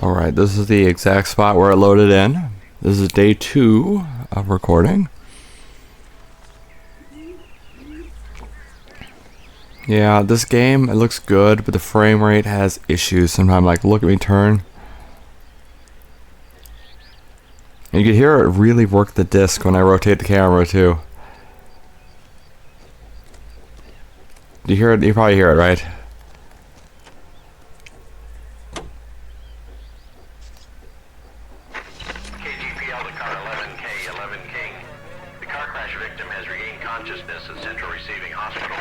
Alright, this is the exact spot where it loaded in. This is day 2 of recording. Yeah, this game, it looks good, but the frame rate has issues. Sometimes, like, look at me turn. And you can hear it really work the disc when I rotate the camera, too. Do you hear it? You probably hear it, right? KGPL to car 11K, 11 King. The car crash victim has regained consciousness at Central Receiving Hospital.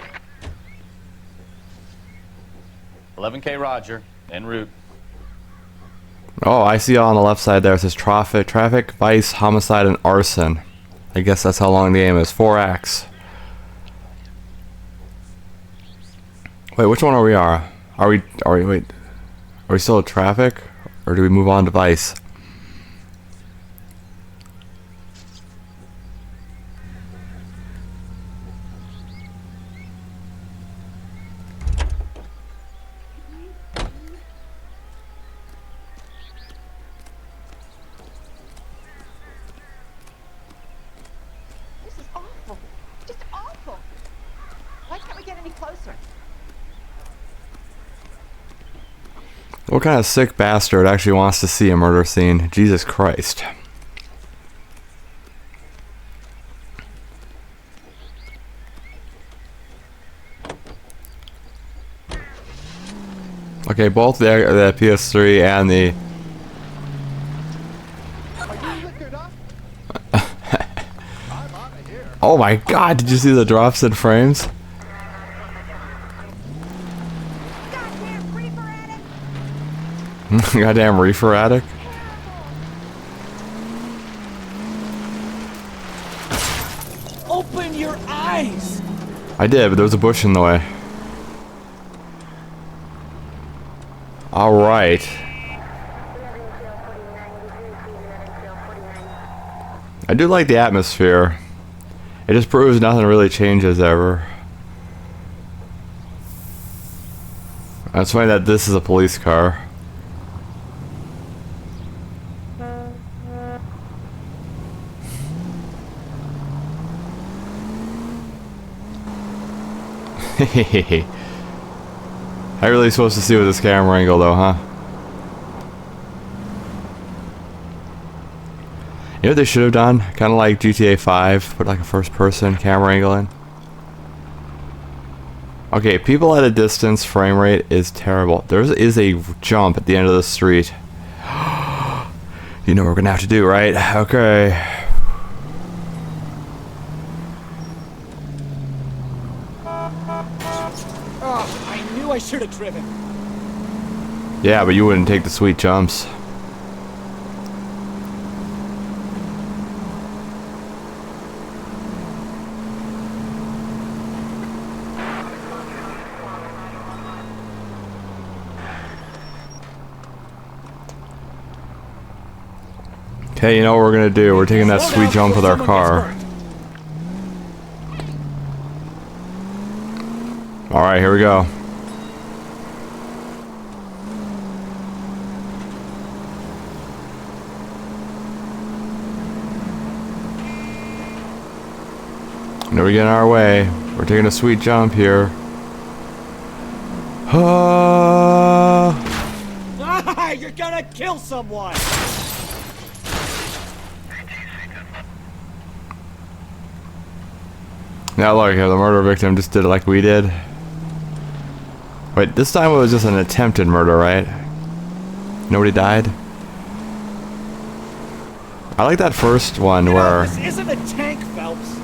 11K Roger, en route. Oh, I see on the left side there. It says traffic, vice, homicide, and arson. I guess that's how long the game is. 4 acts. Wait, which one are we are? Wait. Are we still at traffic? Or do we move on to vice? This is awful. Just awful. Why can't we get any closer? What kind of sick bastard actually wants to see a murder scene? Jesus Christ. Okay, both the PS3 and the... Oh my god, did you see the drops in frames? Goddamn reefer addict! Goddamn reefer addict. Open your eyes! I did, but there was a bush in the way. Alright. I do like the atmosphere. It just proves nothing really changes ever. It's funny that this is a police car. How really supposed to see with this camera angle though, huh? You know what they should have done? Kind of like GTA 5, put like a first person camera angle in. Okay, people at a distance, frame rate is terrible. There is a jump at the end of the street. You know what we're gonna have to do, right? Okay. Oh, I knew I should have driven. Yeah, but you wouldn't take the sweet jumps. Okay, you know what we're gonna do? We're taking that sweet jump with our car. Alright, here we go. Now we get in our way. We're taking a sweet jump here. Ah, you're gonna kill someone! Now look, the murder victim just did it like we did. Wait, this time it was just an attempted murder, right? Nobody died? I like that first one where... This isn't a tank, Phelps.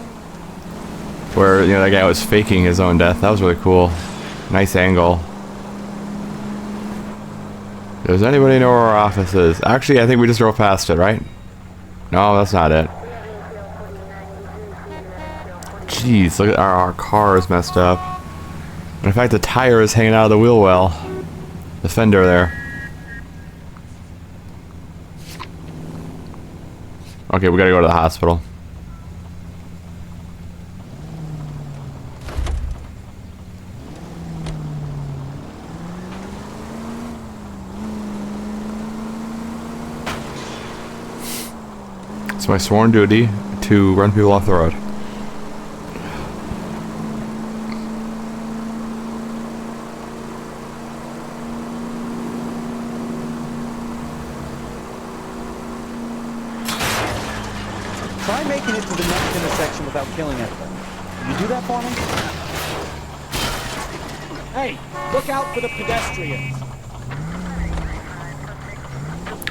Where, you know, that guy was faking his own death. That was really cool. Nice angle. Does anybody know where our office is? Actually, I think we just drove past it, right? No, that's not it. Jeez, look at our car is messed up. And in fact, the tire is hanging out of the wheel well. The fender there. Okay, we gotta go to the hospital. It's my sworn duty to run people off the road. Try making it to the next intersection without killing anybody. Can you do that for me? Hey, look out for the pedestrians.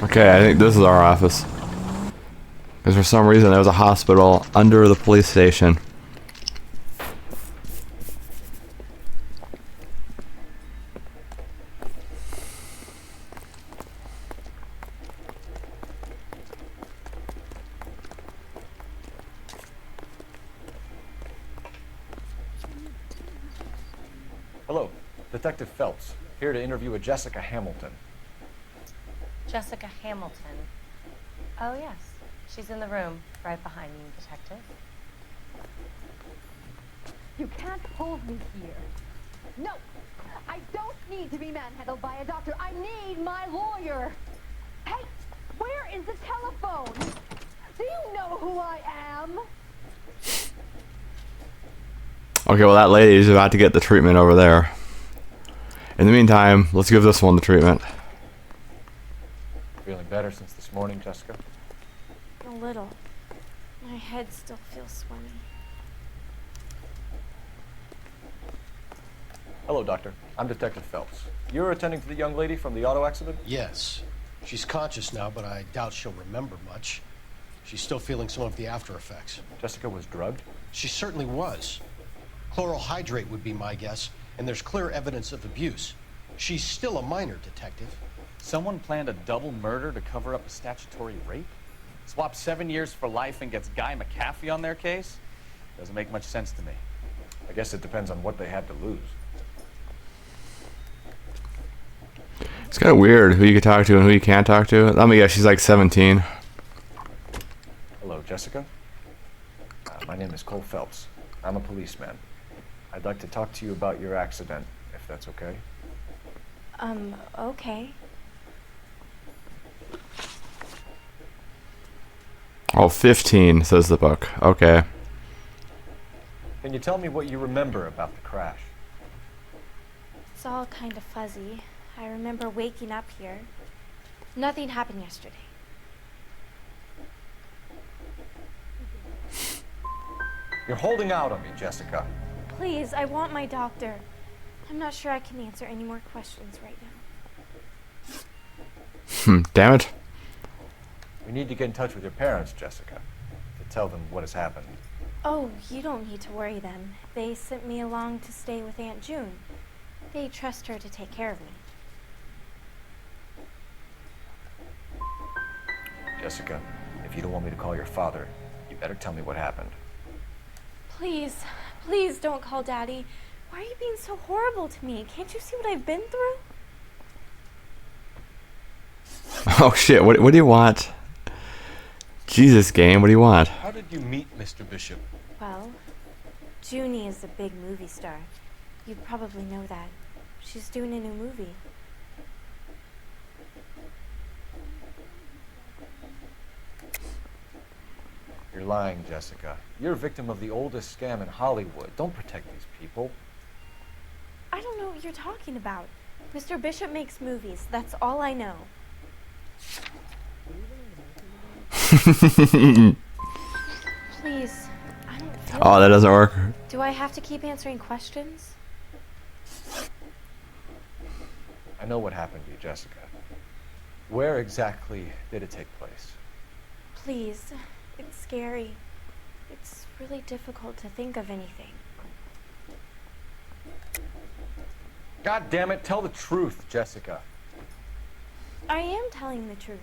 Okay, I think this is our office. Because for some reason there was a hospital under the police station. Hello, Detective Phelps, here to interview a Jessica Hamilton. Jessica Hamilton. Oh, yes. She's in the room, right behind you, Detective. You can't hold me here. No, I don't need to be manhandled by a doctor. I need my lawyer. Hey, where is the telephone? Do you know who I am? Okay, well that lady is about to get the treatment over there. In the meantime, let's give this one the treatment. Feeling better since this morning, Jessica? A little. My head still feels swimmy. Hello, Doctor. I'm Detective Phelps. You're attending to the young lady from the auto accident? Yes. She's conscious now, but I doubt she'll remember much. She's still feeling some of the after effects. Jessica was drugged? She certainly was. Chloral hydrate would be my guess, and there's clear evidence of abuse. She's still a minor, Detective. Someone planned a double murder to cover up a statutory rape? Swap 7 years for life and gets Guy McAfee on their case? Doesn't make much sense to me. I guess it depends on what they had to lose. It's kind of weird who you can talk to and who you can't talk to. Let me guess, she's like 17. Hello, Jessica. My name is Cole Phelps. I'm a policeman. I'd like to talk to you about your accident, if that's okay. Okay. Oh, 15, says the book. Okay. Can you tell me what you remember about the crash? It's all kind of fuzzy. I remember waking up here. Nothing happened yesterday. You're holding out on me, Jessica. Please, I want my doctor. I'm not sure I can answer any more questions right now. Damn it. We need to get in touch with your parents, Jessica, to tell them what has happened. Oh, you don't need to worry them. They sent me along to stay with Aunt June. They trust her to take care of me. Jessica, if you don't want me to call your father, you better tell me what happened. Please, please don't call Daddy. Why are you being so horrible to me? Can't you see what I've been through? Oh shit, what do you want? Jesus, game, what do you want? How did you meet Mr. Bishop? Well, Junie is a big movie star. You probably know that. She's doing a new movie. You're lying, Jessica. You're a victim of the oldest scam in Hollywood. Don't protect these people. I don't know what you're talking about. Mr. Bishop makes movies. That's all I know. Please, I don't feel Oh, that doesn't work. Do I have to keep answering questions? I know what happened to you, Jessica. Where exactly did it take place? Please, it's scary. It's really difficult to think of anything. God damn it, tell the truth, Jessica. I am telling the truth.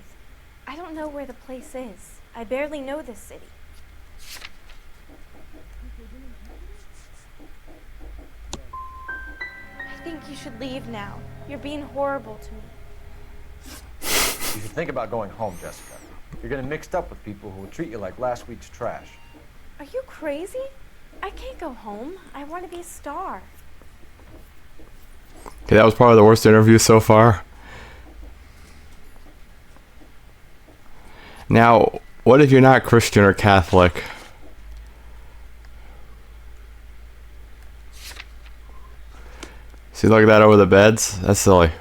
I don't know where the place is. I barely know this city. I think you should leave now. You're being horrible to me. You should think about going home, Jessica. You're getting mixed up with people who will treat you like last week's trash. Are you crazy? I can't go home. I want to be a star. Okay, that was probably the worst interview so far. Now, What if you're not Christian or Catholic? See, look at that over the beds? That's silly.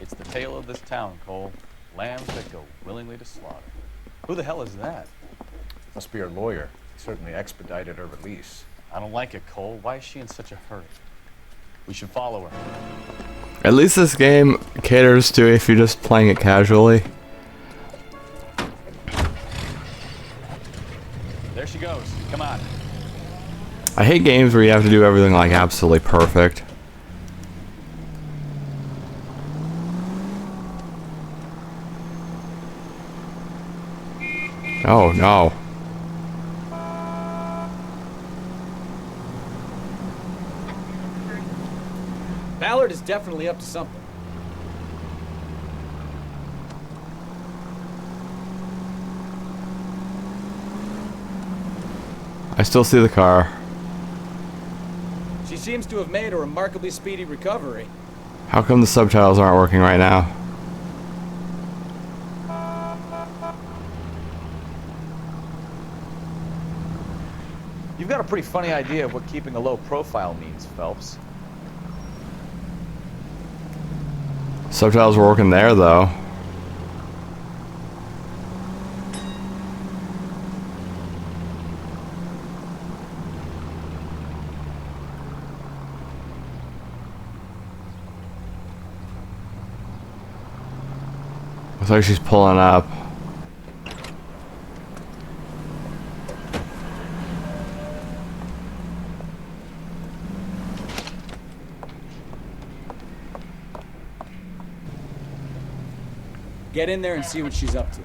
It's the tale of this town, Cole. Lambs that go willingly to slaughter. Who the hell is that? Must be her lawyer. He certainly expedited her release. I don't like it, Cole. Why is she in such a hurry? We should follow her. At least this game caters to if you're just playing it casually. There she goes. Come on. I hate games where you have to do everything like absolutely perfect. Oh no. Ballard is definitely up to something. I still see the car. She seems to have made a remarkably speedy recovery. How come the subtitles aren't working right now? You've got a pretty funny idea of what keeping a low profile means, Phelps. Subtitles were working there though. Looks like she's pulling up. Get in there and see what she's up to.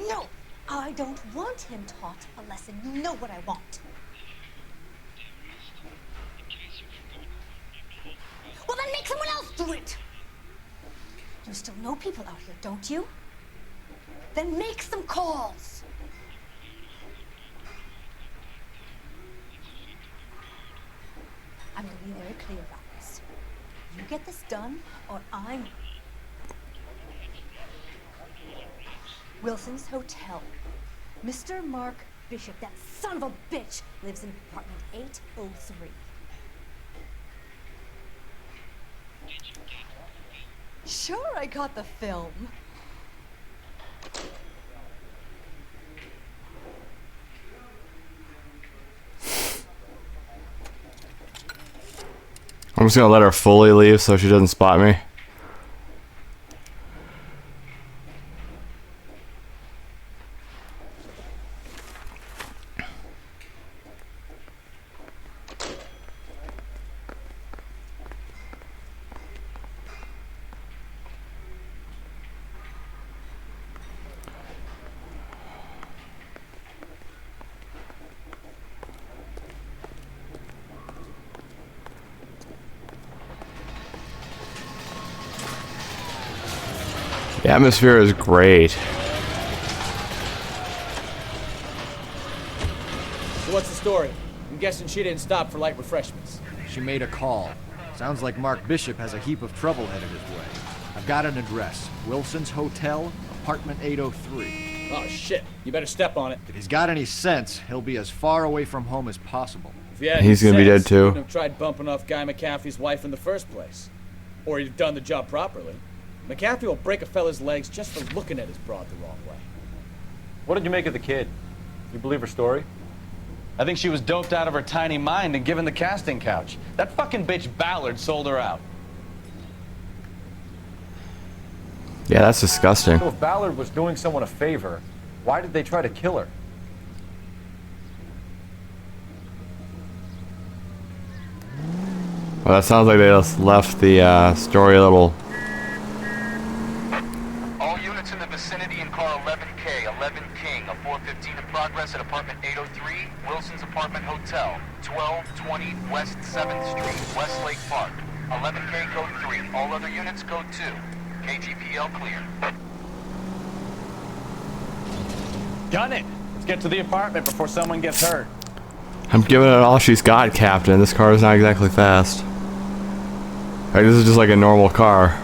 No, I don't want him taught a lesson. You know what I want. Well, then make someone else do it. You still know people out here, don't you? Then make some calls. I'm going to be very clear about this. You get this done, or I'm... Wilson's Hotel. Mr. Mark Bishop, that son of a bitch, lives in apartment 803. Sure, I got the film. I'm just gonna let her fully leave so she doesn't spot me. The atmosphere is great. So what's the story? I'm guessing she didn't stop for light refreshments. She made a call. Sounds like Mark Bishop has a heap of trouble headed his way. I've got an address. Wilson's Hotel, apartment 803. Oh shit, you better step on it. If he's got any sense, he'll be as far away from home as possible. If he had He's any gonna be sense, dead too. He wouldn't have tried bumping off Guy McAfee's wife in the first place. Or he'd have done the job properly. McAfee will break a fella's legs just for looking at his broad the wrong way. What did you make of the kid? You believe her story? I think she was doped out of her tiny mind and given the casting couch. That fucking bitch Ballard sold her out. Yeah, that's disgusting. So if Ballard was doing someone a favor, why did they try to kill her? Well, that sounds like they just left the story a little. All units in the vicinity in car 11K, 11 King, a 415 in progress at apartment 803, Wilson's Apartment Hotel, 1220 West 7th Street, Westlake Park. 11K code 3, all other units code 2. KGPL clear. Gun it! Let's get to the apartment before someone gets hurt. I'm giving it all she's got, Captain. This car is not exactly fast. Like, this is just like a normal car.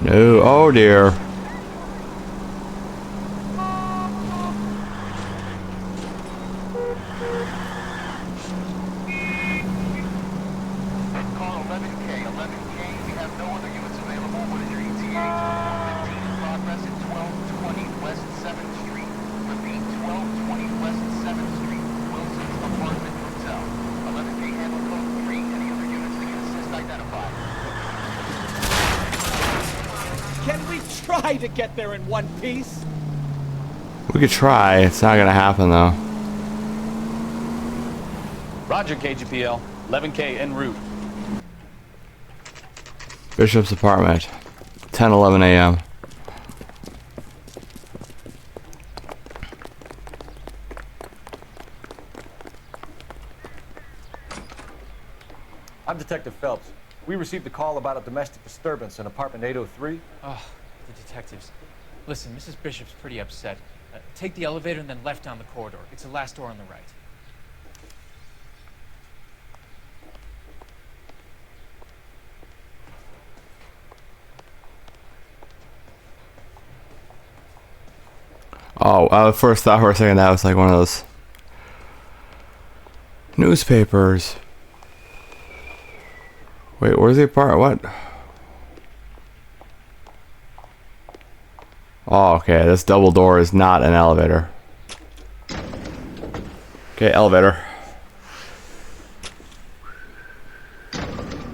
No, oh dear. Car 11K, 11K, we have no other units available. What is your ETA? 15 in progress at 1220 West 7th Street. Repeat, 1220 West 7th Street, Wilson's Apartment Hotel. 11K handle code 3. Any other units that can assist identify? Can we try to get there in one piece? We could try. It's not gonna happen though. Roger, KGPL. 11K en route. Bishop's apartment. 10:11 a.m. I'm Detective Phelps. We received a call about a domestic disturbance in apartment 803. Oh, the detectives. Listen, Mrs. Bishop's pretty upset. Take the elevator and then left down the corridor. It's the last door on the right. Oh, first thought for a second that was like one of those newspapers. Wait, where's the apartment? What? Oh, okay. This double door is not an elevator. Okay, elevator.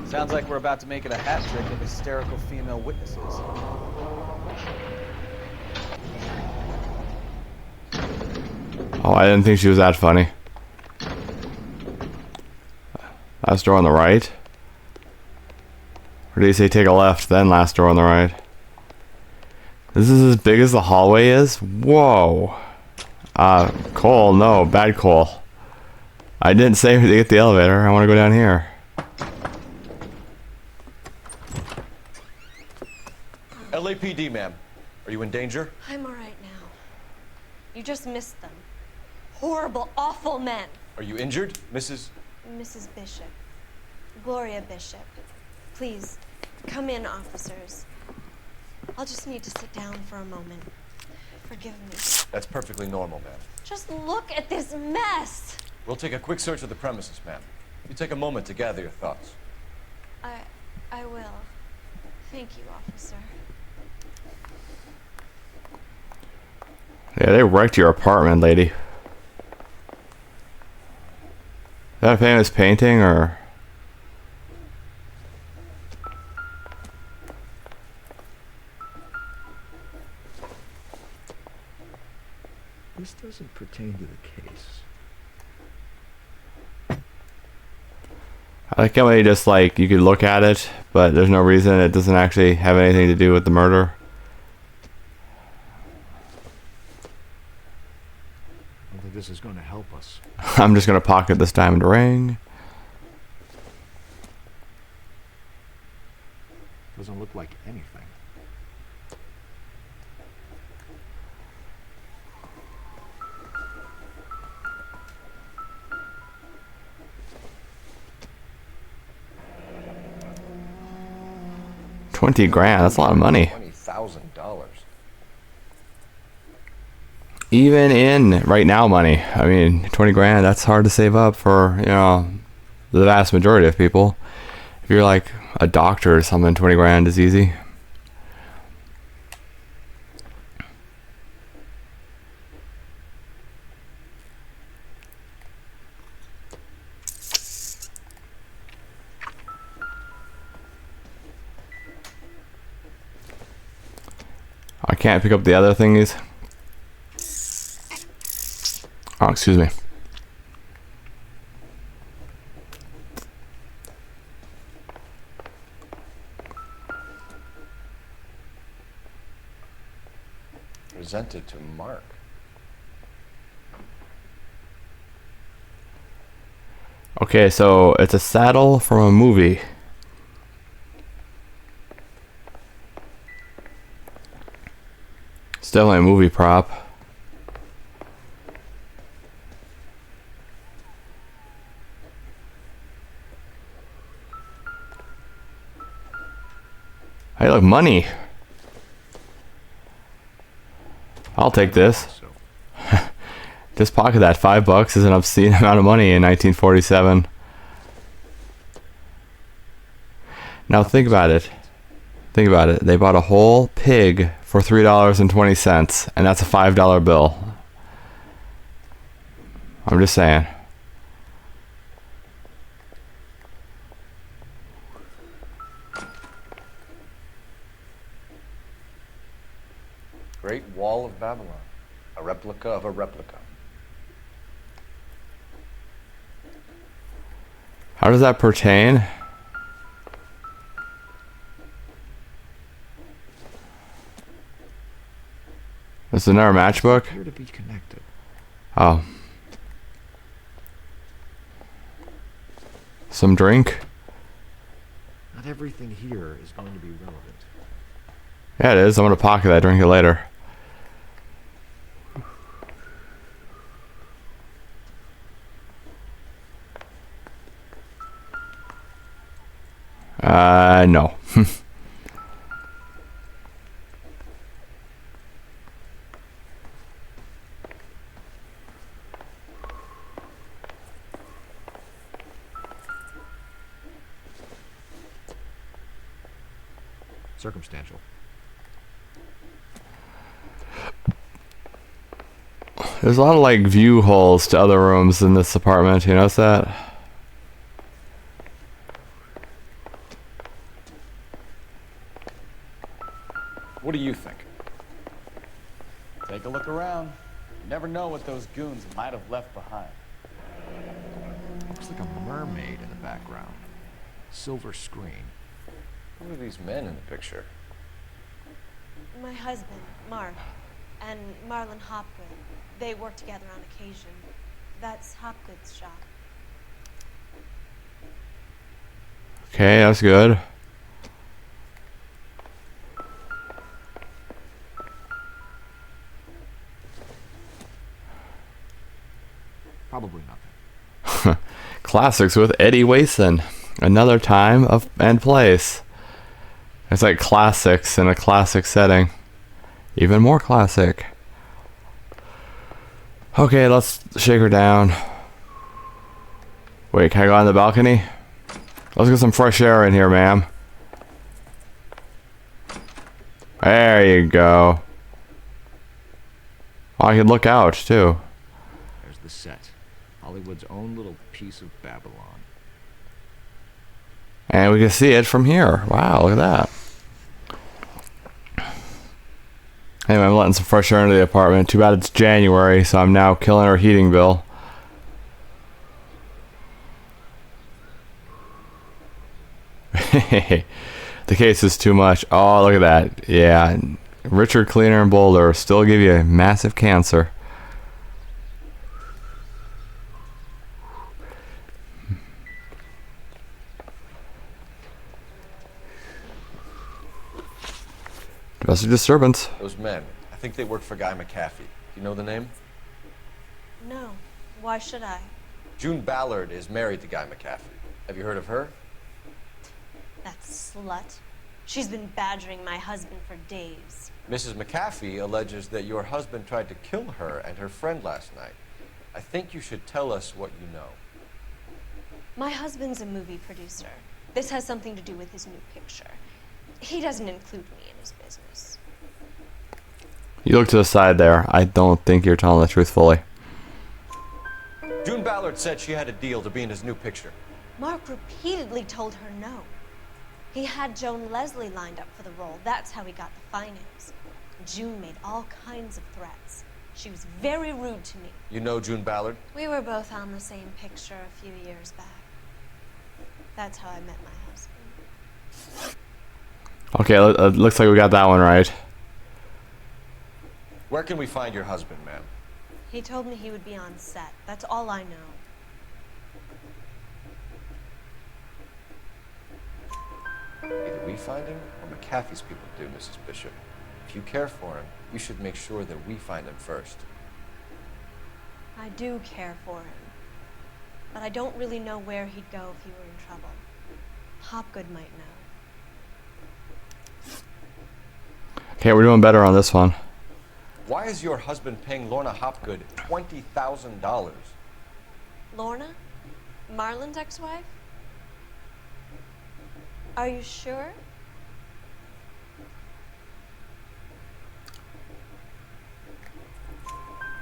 Sounds like we're about to make it a hat trick of hysterical female witnesses. Oh, I didn't think she was that funny. Last door on the right? Or did he say take a left, then last door on the right? This is as big as the hallway is? Whoa. Cole, no, bad Cole. I didn't say to get the elevator. I want to go down here. LAPD, ma'am. Are you in danger? I'm all right now. You just missed them. Horrible, awful men. Are you injured, Mrs.? Mrs. Bishop. Gloria Bishop. Please, come in, officers. I'll just need to sit down for a moment. Forgive me. That's perfectly normal, ma'am. Just look at this mess. We'll take a quick search of the premises, ma'am. You take a moment to gather your thoughts. I will. Thank you, officer. Yeah, they wrecked your apartment, lady. Is that a famous painting, or? This doesn't pertain to the case. I like how many just like you could look at it, but there's no reason. It doesn't actually have anything to do with the murder. I don't think this is going to help us. I'm just gonna pocket this diamond ring. Doesn't look like anything. $20,000. That's a lot of money. $20,000. Even in right now money. I mean, 20 grand. That's hard to save up for, you know, the vast majority of people. If you're like a doctor or something, 20 grand is easy. can't pick up the other thingies. Oh, excuse me. Presented to Mark. Okay, so it's a saddle from a movie. It's definitely a movie prop. Hey, look, money. I'll take this. Just pocket that. $5 is an obscene amount of money in 1947. Now think about it. Think about it. They bought a whole pig for $3.20, and that's a $5 bill. I'm just saying. Great Wall of Babylon. A replica of a replica. How does that pertain? This is another matchbook? Appear to be connected. Oh. Some drink? Not everything here is going to be relevant. Yeah, it is. I'm gonna pocket that, drink it later. No. Circumstantial. There's a lot of like view holes to other rooms in this apartment. You notice that? What do you think? Take a look around. You never know what those goons might have left behind. Looks like a mermaid in the background. Silver screen. Who are these men in the picture? My husband, Mark, and Marlon Hopgood. They work together on occasion. That's Hopgood's shop. Okay, that's good. Probably nothing. Classics with Eddie Wason. Another time of and place. It's like classics in a classic setting. Even more classic. Okay, let's shake her down. Wait, can I go on the balcony? Let's get some fresh air in here, ma'am. There you go. Oh, I can look out, too. There's the set. Hollywood's own little piece of Babylon. And we can see it from here. Wow, look at that. Anyway, I'm letting some fresh air into the apartment. Too bad it's January, so I'm now killing our heating bill. The case is too much. Oh, look at that. Yeah. Richard Cleaner and Boulder still give you a massive cancer. Domestic disturbance. Those men. I think they work for Guy McAfee. Do you know the name? No. Why should I? June Ballard is married to Guy McAfee. Have you heard of her? That slut. She's been badgering my husband for days. Mrs. McAfee alleges that your husband tried to kill her and her friend last night. I think you should tell us what you know. My husband's a movie producer. This has something to do with his new picture. He doesn't include me in his business. You look to the side there. I don't think you're telling the truth fully. June Ballard said she had a deal to be in his new picture. Mark repeatedly told her no. He had Joan Leslie lined up for the role. That's how he got the finance. June made all kinds of threats. She was very rude to me. You know June Ballard? We were both on the same picture a few years back. That's how I met my husband. Okay, looks like we got that one right. Where can we find your husband, ma'am? He told me he would be on set. That's all I know. Either we find him or McAfee's people do, Mrs. Bishop. If you care for him, you should make sure that we find him first. I do care for him. But I don't really know where he'd go if he were in trouble. Hopgood might know. Okay, we're doing better on this one. Why is your husband paying Lorna Hopgood $20,000? Lorna? Marlon's ex-wife? Are you sure?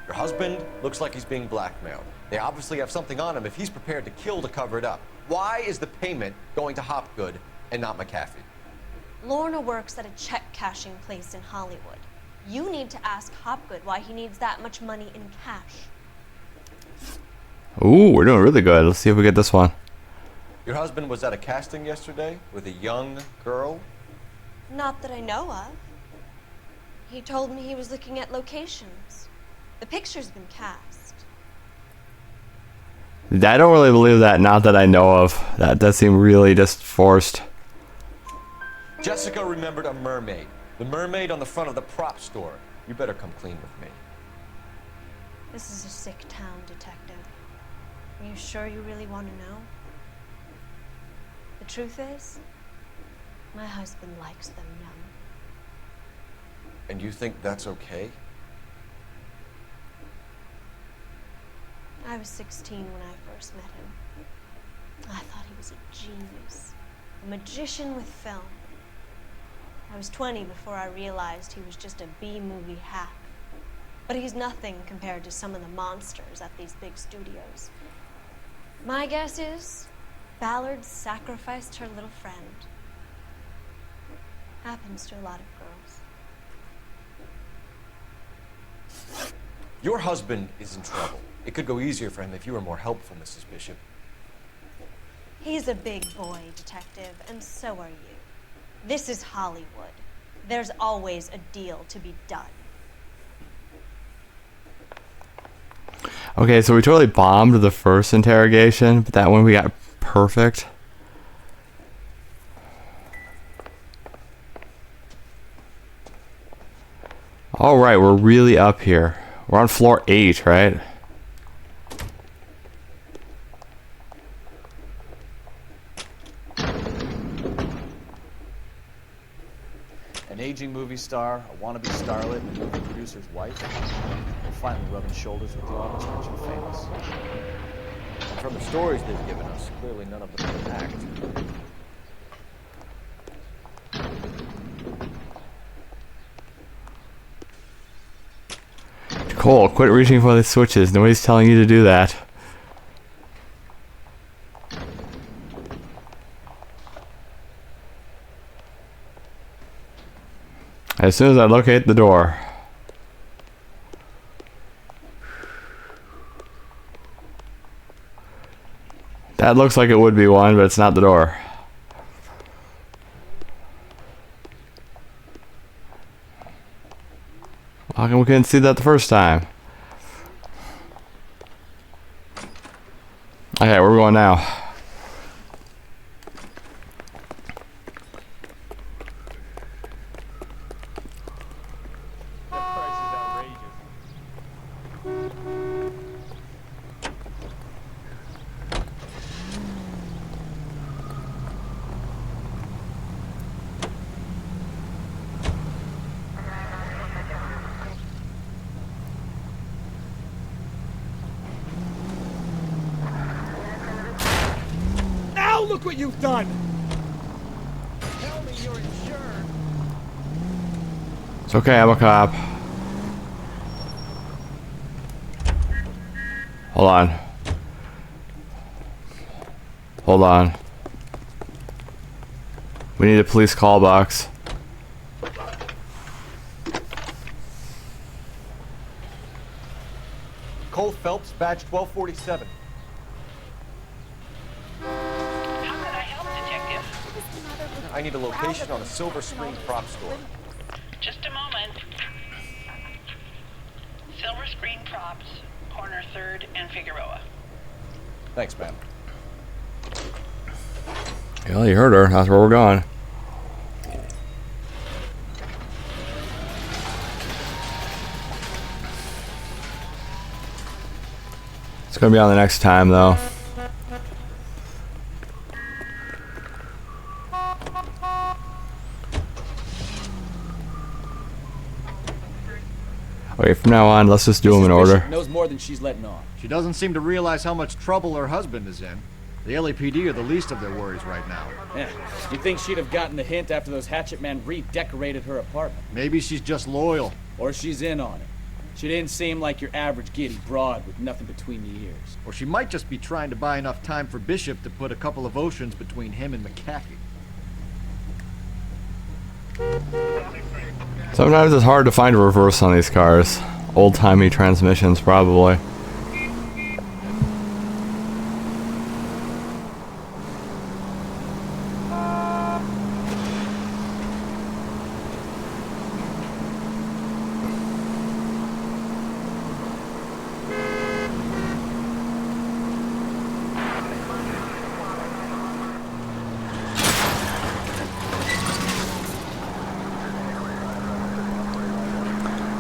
Your husband looks like he's being blackmailed. They obviously have something on him if he's prepared to kill to cover it up. Why is the payment going to Hopgood and not McAfee? Lorna works at a check-cashing place in Hollywood. You need to ask Hopgood why he needs that much money in cash. Ooh, we're doing really good. Let's see if we get this one. Your husband was at a casting yesterday with a young girl? Not that I know of. He told me he was looking at locations. The picture's been cast. I don't really believe that, not that I know of. That does seem really just forced. Jessica remembered a mermaid. The mermaid on the front of the prop store. You better come clean with me. This is a sick town, Detective. Are you sure you really want to know? The truth is, my husband likes them young. And you think that's okay? I was 16 when I first met him. I thought he was a genius, a magician with film. I was 20 before I realized he was just a B-movie hack. But he's nothing compared to some of the monsters at these big studios. My guess is Ballard sacrificed her little friend. Happens to a lot of girls. Your husband is in trouble. It could go easier for him if you were more helpful, Mrs. Bishop. He's a big boy, Detective, and so are you. This is Hollywood. There's always a deal to be done. Okay, so we totally bombed the first interrogation, but that one we got perfect. Alright, we're really up here. We're on floor 8, right? An aging movie star, a wannabe starlet, and a movie producer's wife. They're finally rubbing shoulders with the office, aren't you famous? And from the stories they've given us, clearly none of them can act. Cole, quit reaching for the switches. Nobody's telling you to do that. As soon as I locate the door. That looks like it would be one, but it's not the door. How come we couldn't see that the first time? Okay, where are we going now? Now look what you've done! Tell me you're insured. It's okay, I'm a cop. Hold on. Hold on. We need a police call box. Cole Phelps, badge 1247. How can I help, Detective? I need a location on a silver screen prop store. Just a moment. Silver Screen Props, corner 3rd and Figueroa. Thanks, man. Well, you heard her. That's where we're going. It's gonna be on the next time, though. Okay, from now on, let's just do them in order. Bishop knows more than she's letting on. She doesn't seem to realize how much trouble her husband is in. The LAPD are the least of their worries right now. Yeah, you'd think she'd have gotten the hint after those hatchet men redecorated her apartment. Maybe she's just loyal. Or she's in on it. She didn't seem like your average giddy broad with nothing between the ears. Or she might just be trying to buy enough time for Bishop to put a couple of oceans between him and McAfee. Sometimes it's hard to find a reverse on these cars. Old-timey transmissions, probably.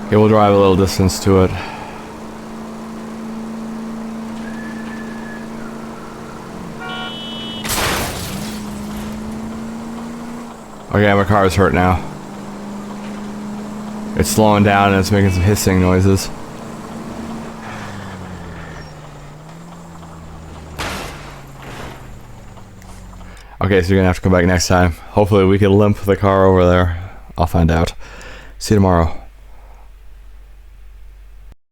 Okay, we'll drive a little distance to it. Okay, my car is hurt now. It's slowing down and it's making some hissing noises. Okay, so you're gonna have to come back next time. Hopefully we can limp the car over there. I'll find out. See you tomorrow.